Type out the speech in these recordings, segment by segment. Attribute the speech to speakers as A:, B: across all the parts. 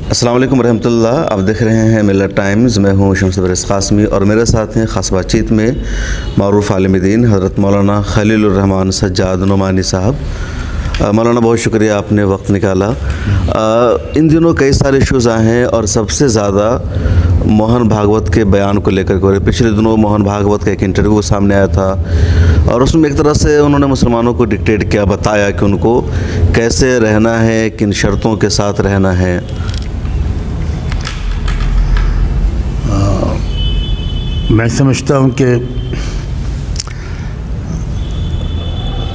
A: السلام علیکم ورحمۃ اللہ. آپ دیکھ رہے ہیں ملت ٹائمز. میں ہوں شمس برس قاسمی اور میرے ساتھ ہیں خاص بات چیت میں معروف عالم دین حضرت مولانا خلیل الرحمان سجاد نعمانی صاحب. مولانا بہت شکریہ آپ نے وقت نکالا. ان دنوں کئی سارے ایشوز آئے ہیں اور سب سے زیادہ موہن بھاگوت کے بیان کو لے کر کے. پچھلے دنوں موہن بھاگوت کا ایک انٹرویو سامنے آیا تھا اور اس میں ایک طرح سے انہوں نے مسلمانوں کو ڈکٹیٹ کیا, بتایا کہ ان کو کیسے رہنا ہے, کن شرطوں کے ساتھ رہنا ہے.
B: میں سمجھتا ہوں کہ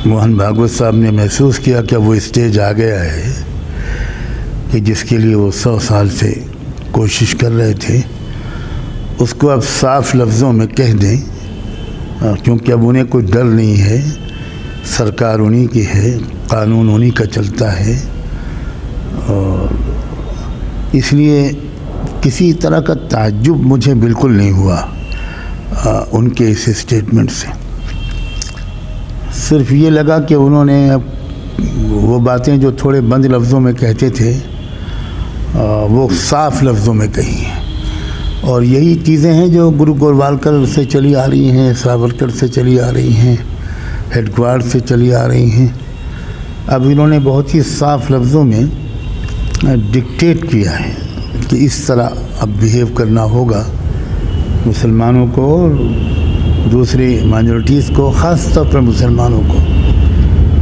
B: موہن بھاگوت صاحب نے محسوس کیا کہ وہ اسٹیج آ گیا ہے کہ جس کے لیے وہ 100 سال سے کوشش کر رہے تھے, اس کو اب صاف لفظوں میں کہہ دیں, کیونکہ اب انہیں کوئی ڈر نہیں ہے. سرکار انہی کی ہے, قانون انہی کا چلتا ہے, اور اس لیے کسی طرح کا تعجب مجھے بالکل نہیں ہوا ان کے اس اسٹیٹمنٹ سے. صرف یہ لگا کہ انہوں نے وہ باتیں جو تھوڑے بند لفظوں میں کہتے تھے وہ صاف لفظوں میں کہی ہیں, اور یہی چیزیں ہیں جو گرو گوروالکر سے چلی آ رہی ہیں, ساورکر سے چلی آ رہی ہیں, ہیڈگوارڈ سے چلی آ رہی ہیں. اب انہوں نے بہت ہی صاف لفظوں میں ڈکٹیٹ کیا ہے کہ اس طرح اب بیہیو کرنا ہوگا مسلمانوں کو اور دوسری مائنورٹیز کو, خاص طور پر مسلمانوں کو.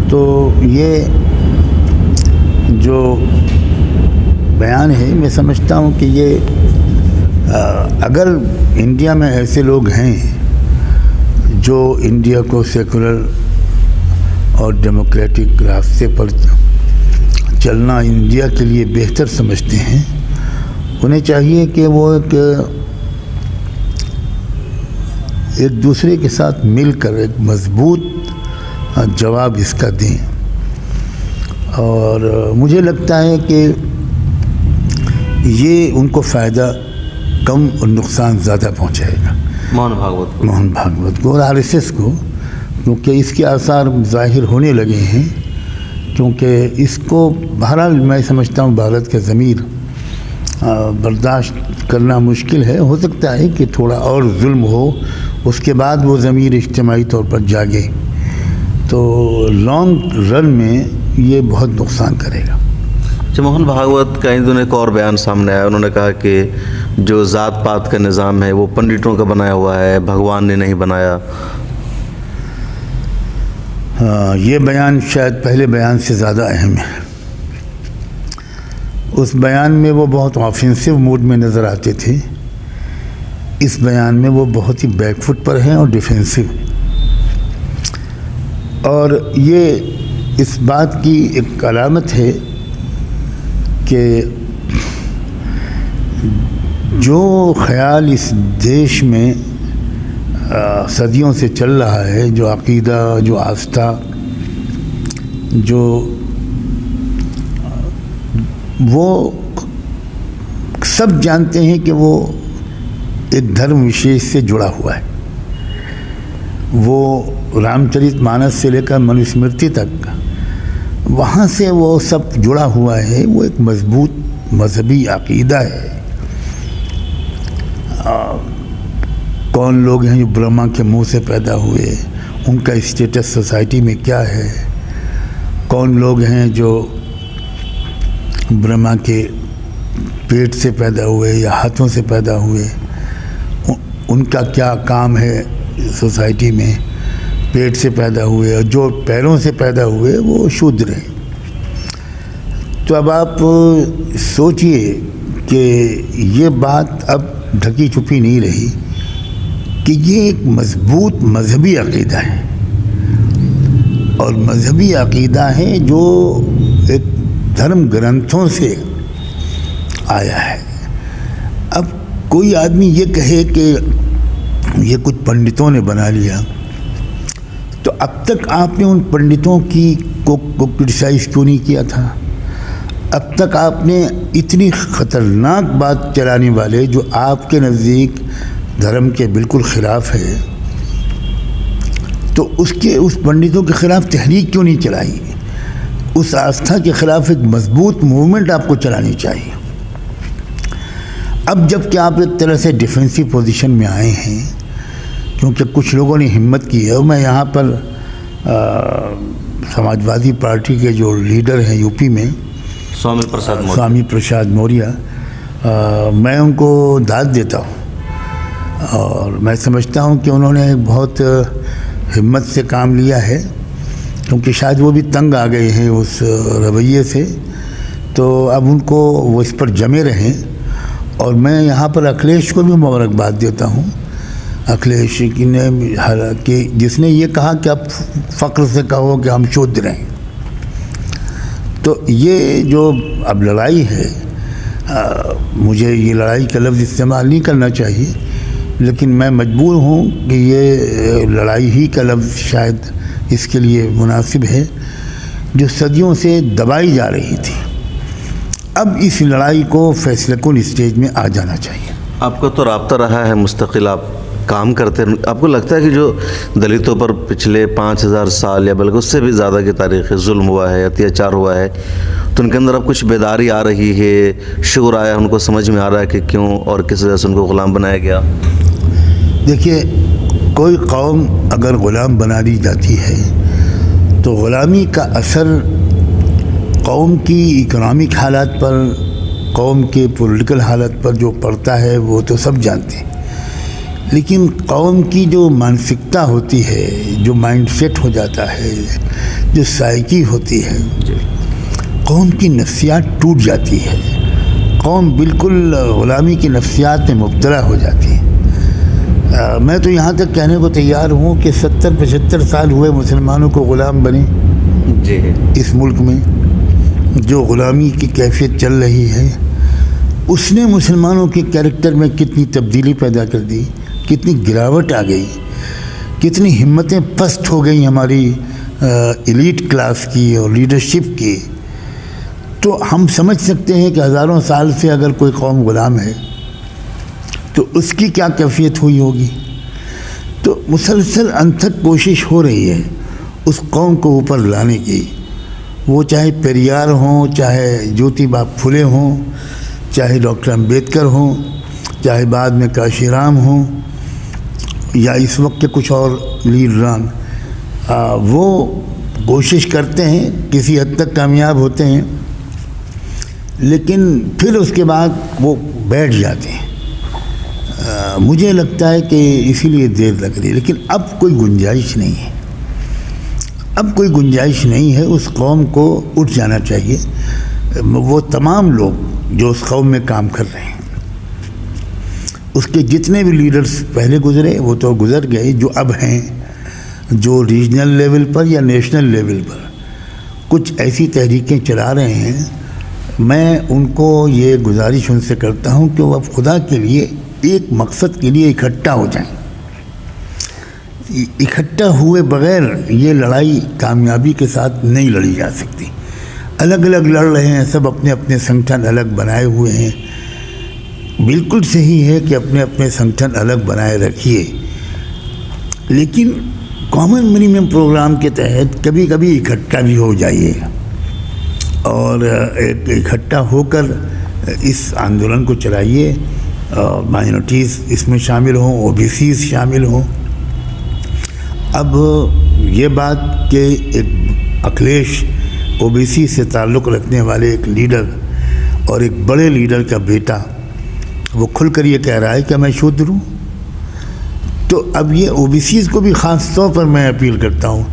B: تو یہ جو بیان ہے میں سمجھتا ہوں کہ یہ اگر انڈیا میں ایسے لوگ ہیں جو انڈیا کو سیکولر اور ڈیموکریٹک راستے پر چلنا انڈیا کے لیے بہتر سمجھتے ہیں, انہیں چاہیے کہ وہ ایک دوسرے کے ساتھ مل کر ایک مضبوط جواب اس کا دیں. اور مجھے لگتا ہے کہ یہ ان کو فائدہ کم اور نقصان زیادہ پہنچائے گا موہن بھاگوت کو اور RSS کو, کیونکہ اس کے آثار ظاہر ہونے لگے ہیں. کیونکہ اس کو بہرحال میں سمجھتا ہوں بھارت کا ضمیر برداشت کرنا مشکل ہے. ہو سکتا ہے کہ تھوڑا اور ظلم ہو, اس کے بعد وہ ضمیر اجتماعی طور پر جاگے, تو لانگ رن میں یہ بہت نقصان کرے گا.
A: موہن بھاگوت کا ان دنوں ایک اور بیان سامنے آیا. انہوں نے کہا کہ جو ذات پات کا نظام ہے وہ پنڈتوں کا بنایا ہوا ہے, بھگوان نے نہیں بنایا.
B: یہ بیان شاید پہلے بیان سے زیادہ اہم ہے. اس بیان میں وہ بہت آفینسو موڈ میں نظر آتے تھے, اس بیان میں وہ بہت ہی بیک فٹ پر ہیں اور ڈیفینسو. اور یہ اس بات کی ایک علامت ہے کہ جو خیال اس دیش میں صدیوں سے چل رہا ہے, جو عقیدہ, جو آستھا, جو وہ سب جانتے ہیں کہ وہ ایک دھرم وشیش سے جڑا ہوا ہے. وہ رام چرت مانس سے لے کر منو اسمرتی تک وہاں سے وہ سب جڑا ہوا ہے. وہ ایک مضبوط مذہبی عقیدہ ہے. کون لوگ ہیں جو برہما کے منہ سے پیدا ہوئے, ان کا اسٹیٹس سوسائٹی میں کیا ہے, کون لوگ ہیں جو برہما کے پیٹ سے پیدا ہوئے یا ہاتھوں سے پیدا ہوئے, ان کا کیا کام ہے سوسائٹی میں, پیٹ سے پیدا ہوئے, اور جو پیروں سے پیدا ہوئے وہ شودر ہیں. تو اب آپ سوچئے کہ یہ بات اب ڈھکی چھپی نہیں رہی کہ یہ ایک مضبوط مذہبی عقیدہ ہے, اور مذہبی عقیدہ ہے جو ایک دھرم گرنتھوں سے آیا ہے. اب کوئی آدمی یہ کہے کہ یہ کچھ پنڈتوں نے بنا لیا, تو اب تک آپ نے ان پنڈتوں کو کرٹیسائز کیوں نہیں کیا تھا؟ اب تک آپ نے اتنی خطرناک بات چلانے والے جو آپ کے نزدیک دھرم کے بالکل خلاف ہے, تو اس پنڈتوں کے خلاف تحریک کیوں نہیں چلائی؟ اس آستھا کے خلاف ایک مضبوط موومنٹ آپ کو چلانی چاہیے. اب جب کہ آپ ایک طرح سے ڈیفینسو پوزیشن میں آئے ہیں، کیونکہ کچھ لوگوں نے ہمت کی ہے، اور میں یہاں پر سماجوادی پارٹی کے جو لیڈر ہیں یو پی میں، سوامی پرساد موریہ، میں ان کو داد دیتا ہوں، اور میں سمجھتا ہوں کہ انہوں نے بہت ہمت سے کام لیا ہے، کیونکہ شاید وہ بھی تنگ آ گئے ہیں اس رویے سے، تو اب ان کو وہ اس پر جمے رہیں۔ اور میں یہاں پر اکھلیش کو بھی مبارکباد دیتا ہوں، اکھلیش نے کہ جس نے یہ کہا کہ اب فخر سے کہو کہ ہم شودر ہیں۔ تو یہ جو اب لڑائی ہے، مجھے یہ لڑائی کا لفظ استعمال نہیں کرنا چاہیے، لیکن میں مجبور ہوں کہ یہ لڑائی ہی کا لفظ شاید اس کے لیے مناسب ہے، جو صدیوں سے دبائی جا رہی تھی۔ اب اس لڑائی کو فیصلہ کن اسٹیج میں آ جانا چاہیے۔
A: آپ کا تو رابطہ رہا ہے، مستقل آپ کام کرتے ہیں، آپ کو لگتا ہے کہ جو دلتوں پر پچھلے 5000 سال یا بلکہ اس سے بھی زیادہ کی تاریخ ظلم ہوا ہے، اتیاچار ہوا ہے، تو ان کے اندر اب کچھ بیداری آ رہی ہے، شعور آیا، ان کو سمجھ میں آ رہا ہے کہ کیوں اور کس وجہ سے ان کو غلام بنایا گیا؟
B: دیکھیے، کوئی قوم اگر غلام بنا دی جاتی ہے تو غلامی کا اثر قوم کی اکنامک حالات پر، قوم کے پولیٹیکل حالت پر جو پڑتا ہے وہ تو سب جانتے ہیں، لیکن قوم کی جو مانسکتا ہوتی ہے، جو مائنڈ سیٹ ہو جاتا ہے، جو سائیکی ہوتی ہے، قوم کی نفسیات ٹوٹ جاتی ہے، قوم بالکل غلامی کی نفسیات میں مبتلا ہو جاتی ہے۔ میں تو یہاں تک کہنے کو تیار ہوں کہ 70-75 سال ہوئے مسلمانوں کو غلام بنے
A: جی
B: اس ملک میں۔ جو غلامی کی کیفیت چل رہی ہے، اس نے مسلمانوں کے کیریکٹر میں کتنی تبدیلی پیدا کر دی، کتنی گراوٹ آ گئی، کتنی ہمتیں پست ہو گئیں ہماری ایلیٹ کلاس کی اور لیڈرشپ کی۔ تو ہم سمجھ سکتے ہیں کہ ہزاروں سال سے اگر کوئی قوم غلام ہے تو اس کی کیا کیفیت ہوئی ہوگی۔ تو مسلسل انتھک کوشش ہو رہی ہے اس قوم کو اوپر لانے کی، وہ چاہے پیریار ہوں، چاہے جیوتی با پھولے ہوں، چاہے ڈاکٹر امبیڈکر ہوں، چاہے بعد میں کاشی رام ہوں، یا اس وقت کے کچھ اور لیڈران، وہ کوشش کرتے ہیں، کسی حد تک کامیاب ہوتے ہیں، لیکن پھر اس کے بعد وہ بیٹھ جاتے ہیں۔ مجھے لگتا ہے کہ اسی لیے دیر لگ رہی ہے، لیکن اب کوئی گنجائش نہیں ہے، اب کوئی گنجائش نہیں ہے۔ اس قوم کو اٹھ جانا چاہیے، وہ تمام لوگ جو اس قوم میں کام کر رہے ہیں، اس کے جتنے بھی لیڈرز پہلے گزرے وہ تو گزر گئے، جو اب ہیں، جو ریجنل لیول پر یا نیشنل لیول پر کچھ ایسی تحریکیں چلا رہے ہیں، میں ان کو یہ گزارش ان سے کرتا ہوں کہ وہ اب خدا کے لیے ایک مقصد کے لیے اکٹھا ہو جائیں۔ اکٹھا ہوئے بغیر یہ لڑائی کامیابی کے ساتھ نہیں لڑی جا سکتی۔ الگ الگ لڑ رہے ہیں، سب اپنے اپنے سنگٹھن الگ بنائے ہوئے ہیں، بالکل صحیح ہے کہ اپنے اپنے سنگٹھن الگ بنائے رکھیے، لیکن کامن منیمم پروگرام کے تحت کبھی کبھی اکٹھا بھی ہو جائیے، اور ایک اکٹھا ہو کر اس آندولن کو چلائیے۔ مائنورٹیز اس میں شامل ہوں، او بی سیز شامل ہوں۔ اب یہ بات کہ ایک اکھلیش او بی سی سے تعلق رکھنے والے ایک لیڈر اور ایک بڑے لیڈر کا بیٹا وہ کھل کر یہ کہہ رہا ہے کہ میں شودر ہوں، تو اب یہ او بی سیز کو بھی خاص طور پر میں اپیل کرتا ہوں۔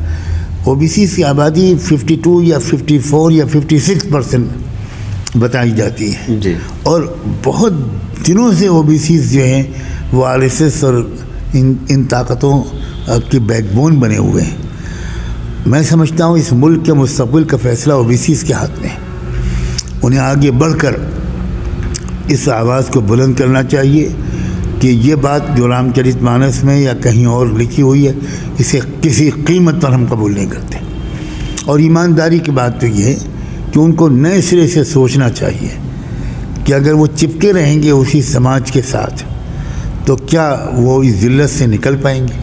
B: او بی سیز کی آبادی 52 یا 54 یا 56% بتائی جاتی ہے
A: جی، اور
B: بہت دنوں سے او بی سیز جو ہیں وہ آر ایس ایس اور ان طاقتوں کی بیک بون بنے ہوئے ہیں۔ میں سمجھتا ہوں اس ملک کے مستقبل کا فیصلہ او بی سیز کے ہاتھ میں ہے، انہیں آگے بڑھ کر اس آواز کو بلند کرنا چاہیے کہ یہ بات جو رام چرت مانس میں یا کہیں اور لکھی ہوئی ہے، اسے کسی قیمت پر ہم قبول نہیں کرتے۔ اور ایمانداری کی بات تو یہ ہے کہ ان کو نئے سرے سے سوچنا چاہیے کہ اگر وہ چپکے رہیں گے اسی سماج کے ساتھ تو کیا وہ اس ذلت سے نکل پائیں گے۔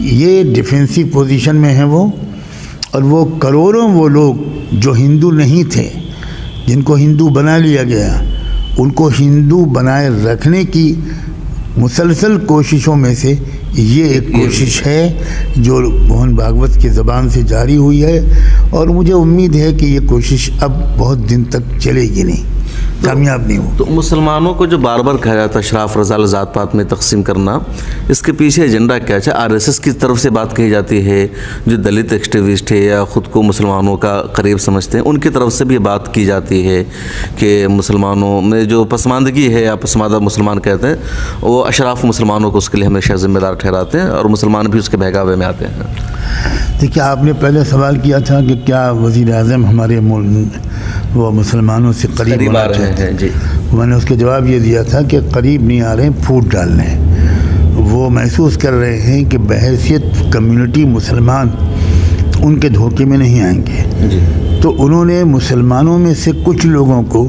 B: یہ ڈیفینسو پوزیشن میں ہیں وہ، اور وہ کروڑوں وہ لوگ جو ہندو نہیں تھے، جن کو ہندو بنا لیا گیا، ان کو ہندو بنائے رکھنے کی مسلسل کوششوں میں سے یہ ایک کوشش ہے جو موہن بھاگوت کی زبان سے جاری ہوئی ہے، اور مجھے امید ہے کہ یہ کوشش اب بہت دن تک چلے گی نہیں، کامیاب نہیں ہو۔
A: تو مسلمانوں کو جو بار بار کہا جاتا ہے اشراف رضا ذات پات میں تقسیم کرنا، اس کے پیچھے ایجنڈا کیا ہے؟ آر ایس ایس کی طرف سے بات کہی جاتی ہے، جو دلت ایکٹیوسٹ ہے یا خود کو مسلمانوں کا قریب سمجھتے ہیں ان کی طرف سے بھی بات کی جاتی ہے کہ مسلمانوں میں جو پسماندگی ہے یا پسماندہ مسلمان کہتے ہیں، وہ اشراف مسلمانوں کو اس کے لیے ہمیشہ ذمہ دار ٹھہراتے ہیں اور مسلمان بھی اس کے بہکاوے میں آتے ہیں۔
B: دیکھیے، آپ نے پہلے سوال کیا تھا کہ کیا وزیر اعظم ہمارے وہ مسلمانوں سے قریب
A: آ رہے ہیں؟ جی،
B: میں نے اس کے جواب یہ دیا تھا کہ قریب نہیں آ رہے ہیں، پھوٹ ڈالنے ہیں۔ وہ محسوس کر رہے ہیں کہ بحیثیت کمیونٹی مسلمان ان کے دھوکے میں نہیں آئیں گے،
A: جی،
B: تو انہوں نے مسلمانوں میں سے کچھ لوگوں کو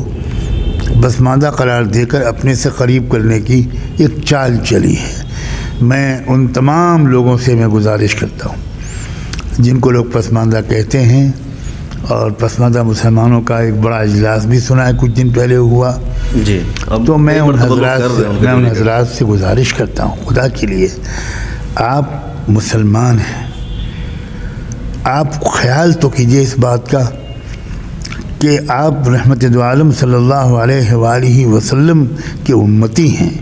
B: پسماندہ قرار دے کر اپنے سے قریب کرنے کی ایک چال چلی ہے۔ میں ان تمام لوگوں سے میں گزارش کرتا ہوں جن کو لوگ پسماندہ کہتے ہیں، اور پسماندہ مسلمانوں کا ایک بڑا اجلاس بھی سنا ہے کچھ دن پہلے ہوا،
A: جی،
B: تو میں ان حضرات سے گزارش کرتا ہوں، خدا کے لیے آپ مسلمان ہیں، آپ خیال تو کیجئے اس بات کا کہ آپ رحمت دو عالم صلی اللہ علیہ وآلہ وسلم کے امتی ہیں۔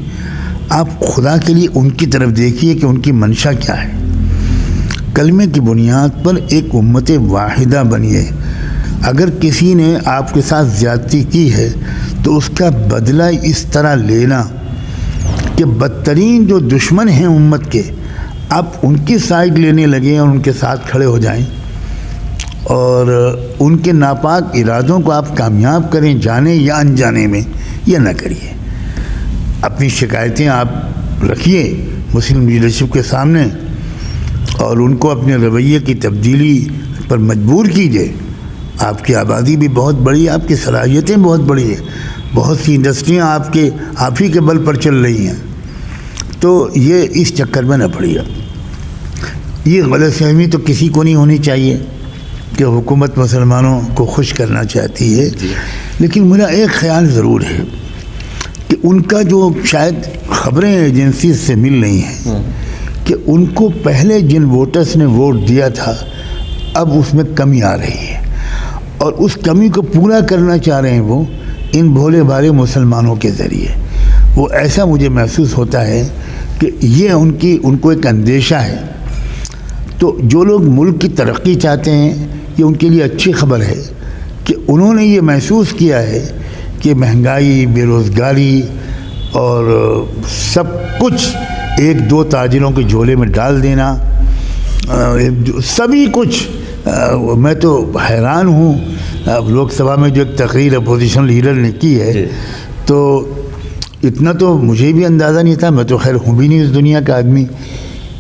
B: آپ خدا کے لیے ان کی طرف دیکھیے کہ ان کی منشا کیا ہے۔ کلمے کی بنیاد پر ایک امت واحدہ بنیے۔ اگر کسی نے آپ کے ساتھ زیادتی کی ہے تو اس کا بدلہ اس طرح لینا کہ بدترین جو دشمن ہیں امت کے، آپ ان کی سائیڈ لینے لگیں اور ان کے ساتھ کھڑے ہو جائیں، اور ان کے ناپاک ارادوں کو آپ کامیاب کریں، جانے یا انجانے میں، یہ نہ کریے۔ اپنی شکایتیں آپ رکھیے مسلم لیڈرشپ کے سامنے، اور ان کو اپنے رویے کی تبدیلی پر مجبور کیجیے۔ آپ کی آبادی بھی بہت بڑی ہے، آپ کی صلاحیتیں بہت بڑی ہیں، بہت سی انڈسٹریاں آپ ہی کے بل پر چل رہی ہیں، تو یہ اس چکر میں نہ پڑیے۔ یہ غلط فہمی تو کسی کو نہیں ہونی چاہیے کہ حکومت مسلمانوں کو خوش کرنا چاہتی ہے، لیکن میرا ایک خیال ضرور ہے کہ ان کا جو شاید خبریں ایجنسی سے مل رہی ہیں کہ ان کو پہلے جن ووٹرز نے ووٹ دیا تھا اب اس میں کمی آ رہی ہے، اور اس کمی کو پورا کرنا چاہ رہے ہیں وہ ان بھولے بھالے مسلمانوں کے ذریعے۔ وہ ایسا مجھے محسوس ہوتا ہے کہ یہ ان کو ایک اندیشہ ہے۔ تو جو لوگ ملک کی ترقی چاہتے ہیں، یہ ان کے لیے اچھی خبر ہے کہ انہوں نے یہ محسوس کیا ہے کہ مہنگائی، بے روزگاری اور سب کچھ ایک دو تاجروں کے جھولے میں ڈال دینا، سبھی کچھ۔ میں تو حیران ہوں، لوک سبھا میں جو ایک تقریر اپوزیشن لیڈر نے کی ہے، تو اتنا تو مجھے بھی اندازہ نہیں تھا، میں تو خیر ہوں بھی نہیں اس دنیا کا آدمی،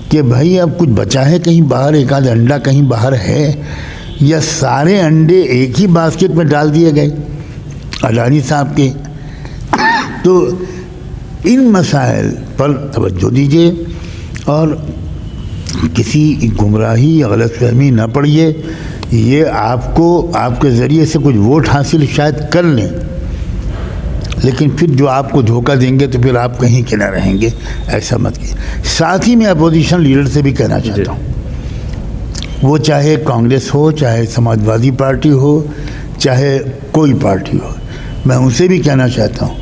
B: کہ بھائی اب کچھ بچا ہے کہیں باہر، ایک آدھ انڈا کہیں باہر ہے، یا سارے انڈے ایک ہی باسکٹ میں ڈال دیے گئے اڈانی صاحب کے۔ تو ان مسائل پر توجہ دیجیے اور کسی گمراہی یا غلط فہمی نہ پڑیے۔ یہ آپ کو آپ کے ذریعے سے کچھ ووٹ حاصل شاید کر لیں، لیکن پھر جو آپ کو دھوکہ دیں گے تو پھر آپ کہیں کے نہ رہیں گے، ایسا مت کیجیے۔ ساتھ ہی میں اپوزیشن لیڈر سے بھی کہنا چاہتا ہوں، وہ چاہے کانگریس ہو، چاہے سماج وادی پارٹی ہو، چاہے کوئی پارٹی ہو، میں ان سے بھی کہنا چاہتا ہوں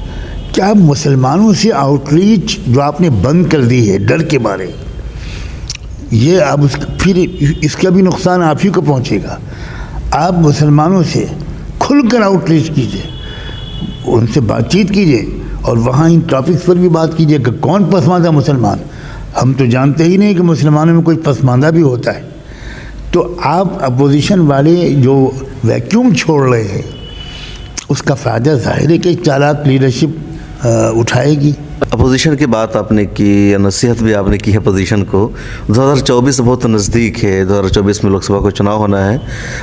B: کہ آپ مسلمانوں سے آؤٹ ریچ جو آپ نے بند کر دی ہے ڈر کے بارے، یہ اب پھر اس کا بھی نقصان آپ ہی کو پہنچے گا۔ آپ مسلمانوں سے کھل کر آؤٹ ریچ کیجیے، ان سے بات چیت کیجیے، اور وہاں ان ٹاپکس پر بھی بات کیجیے کہ کون پسماندہ مسلمان، ہم تو جانتے ہی نہیں کہ مسلمانوں میں کوئی پسماندہ بھی ہوتا ہے۔ تو آپ اپوزیشن والے جو ویکیوم چھوڑ رہے ہیں اس کا فائدہ ظاہر ہے کہ چالاک لیڈرشپ اٹھائے گی۔
A: اپوزیشن کی بات آپ نے کی، یا نصیحت بھی آپ نے کی ہے اپوزیشن کو۔ 2024 بہت نزدیک ہے، 2024 میں لوک سبھا کو چناؤ ہونا ہے،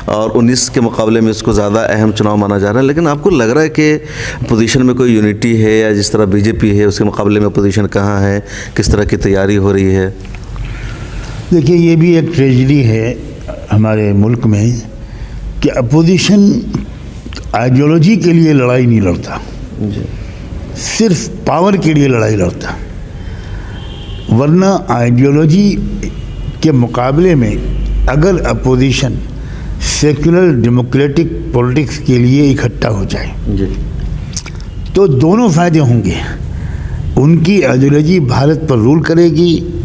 A: اور 19 کے مقابلے میں اس کو زیادہ اہم چناؤ مانا جا رہا ہے، لیکن آپ کو لگ رہا ہے کہ اپوزیشن میں کوئی یونٹی ہے، یا جس طرح بی جے پی ہے اس کے مقابلے میں اپوزیشن کہاں ہے، کس طرح کی تیاری ہو رہی ہے؟
B: دیکھیے یہ بھی ایک ٹریجڈی ہے ہمارے ملک میں کہ اپوزیشن آئیڈیالوجی کے لیے لڑائی نہیں لڑتا،
A: جی
B: صرف پاور کے لیے لڑائی لڑتا، ورنہ آئیڈیالوجی کے مقابلے میں اگر اپوزیشن سیکولر ڈیموکریٹک پولیٹکس کے لیے اکٹھا ہو جائے
A: جی
B: تو دونوں فائدے ہوں گے. ان کی آئیڈیالوجی بھارت پر رول کرے گی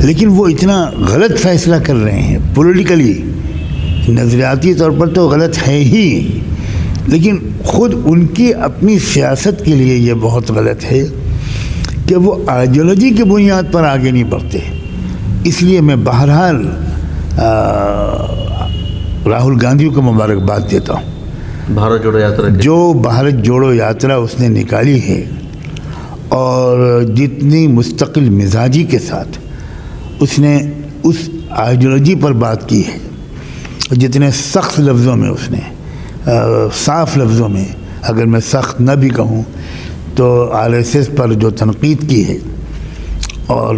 B: لیکن وہ اتنا غلط فیصلہ کر رہے ہیں پولیٹیکلی، نظریاتی طور پر تو غلط ہے ہی، لیکن خود ان کی اپنی سیاست کے لیے یہ بہت غلط ہے کہ وہ آئیڈیالوجی کی بنیاد پر آگے نہیں بڑھتے. اس لیے میں بہرحال راہل گاندھی کو مبارکباد دیتا ہوں.
A: بھارت جوڑو یاترا
B: جو بھارت جوڑو یاترا اس نے نکالی ہے اور جتنی مستقل مزاجی کے ساتھ اس نے اس آئیڈیالوجی پر بات کی ہے، جتنے سخت لفظوں میں اس نے، صاف لفظوں میں، اگر میں سخت نہ بھی کہوں تو RSS پر جو تنقید کی ہے اور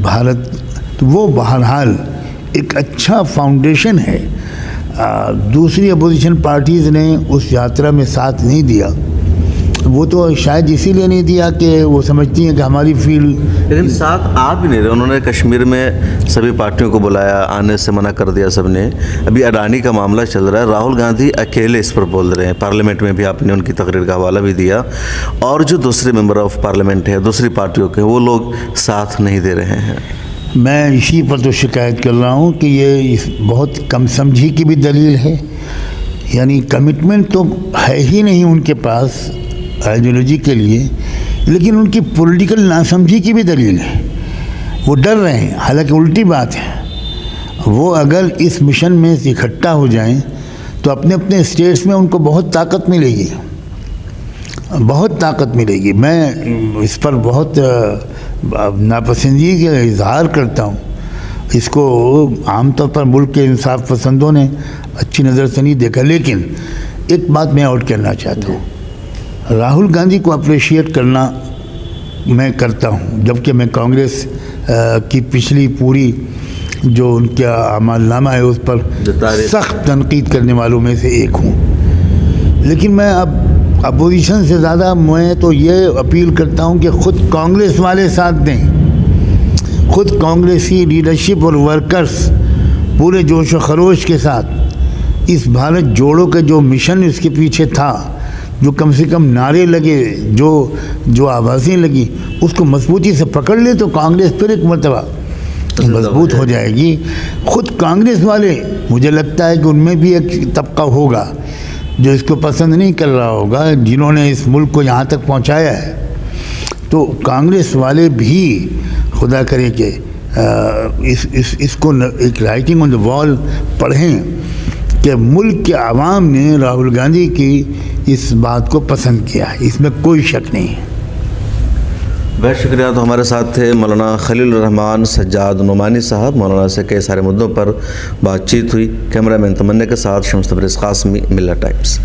B: بھارت، وہ بہرحال ایک اچھا فاؤنڈیشن ہے. دوسری اپوزیشن پارٹیز نے اس یاترا میں ساتھ نہیں دیا، وہ تو شاید اسی لیے نہیں دیا کہ وہ سمجھتی ہیں کہ ہماری فیلڈ،
A: لیکن ساتھ آ بھی نہیں رہے. انہوں نے کشمیر میں سبھی پارٹیوں کو بلایا، آنے سے منع کر دیا سب نے. ابھی اڈانی کا معاملہ چل رہا ہے، راہل گاندھی اکیلے اس پر بول رہے ہیں. پارلیمنٹ میں بھی آپ نے ان کی تقریر کا حوالہ بھی دیا، اور جو دوسرے ممبر آف پارلیمنٹ ہے دوسری پارٹیوں کے، وہ لوگ ساتھ نہیں دے رہے ہیں.
B: میں اسی پر تو شکایت کر رہا ہوں کہ یہ بہت کم سمجھی کی بھی دلیل ہے. یعنی کمٹمنٹ تو ہے ہی نہیں ان کے پاس آئیڈیالوجی کے لیے، لیکن ان کی پولیٹیکل ناسمجھی کی بھی دلیل ہے. وہ ڈر رہے ہیں، حالانکہ الٹی بات ہے. وہ اگر اس مشن میں اکٹھا ہو جائیں تو اپنے اپنے اسٹیٹس میں ان کو بہت طاقت ملے گی، بہت طاقت ملے گی. میں اس پر بہت ناپسندگی کا اظہار کرتا ہوں. اس کو عام طور پر ملک کے انصاف پسندوں نے اچھی نظر سے نہیں دیکھا. لیکن ایک بات میں اور کہنا چاہتا ہوں، راہل گاندھی کو اپریشیٹ کرنا میں کرتا ہوں، جبکہ میں کانگریس کی پچھلی پوری جو ان کا اعمال نامہ ہے اس پر سخت تنقید کرنے والوں میں سے ایک ہوں. لیکن میں اب اپوزیشن سے زیادہ میں تو یہ اپیل کرتا ہوں کہ خود کانگریس والے ساتھ دیں. خود کانگریسی لیڈرشپ اور ورکرز پورے جوش و خروش کے ساتھ اس بھارت جوڑو کا جو مشن اس کے پیچھے تھا، جو کم سے کم نعرے لگے، جو آوازیں لگی، اس کو مضبوطی سے پکڑ لے تو کانگریس پھر ایک مرتبہ مضبوط ہو جائے گی. خود کانگریس والے، مجھے لگتا ہے کہ ان میں بھی ایک طبقہ ہوگا جو اس کو پسند نہیں کر رہا ہوگا، جنہوں نے اس ملک کو یہاں تک پہنچایا ہے. تو کانگریس والے بھی خدا کرے کہ اس کو ایک رائٹنگ آن دا وال پڑھیں کہ ملک کے عوام نے راہل گاندھی کی اس بات کو پسند کیا ہے، اس میں کوئی شک نہیں ہے.
A: بہت شکریہ. تو ہمارے ساتھ تھے مولانا خلیل الرحمان سجاد نعمانی صاحب. مولانا سے کئی سارے مدعوں پر بات چیت ہوئی. کیمرہ مین تمنا کے ساتھ شمس تبریز قاسمی، ملت ٹائمز.